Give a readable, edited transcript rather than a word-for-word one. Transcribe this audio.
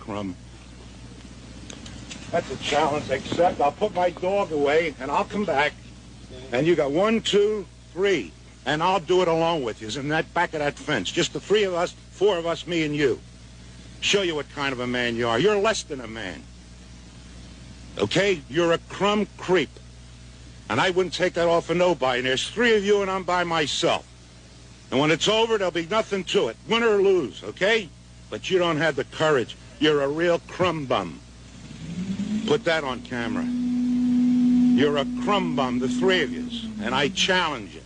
crumb. That's a challenge, except I'll put my dog away, and I'll come back, and you got 1, 2, 3, and I'll do it along with you. In that back of that fence, just the 3 of us, 4 of us, me and you. Show you what kind of a man you are. You're less than a man. Okay? You're a crumb creep. And I wouldn't take that off of nobody. And there's 3 of you, and I'm by myself. And when it's over, there'll be nothing to it. Win or lose, okay? But you don't have the courage. You're a real crumb bum. Put that on camera. You're a crumb bum, the 3 of yous. And I challenge you.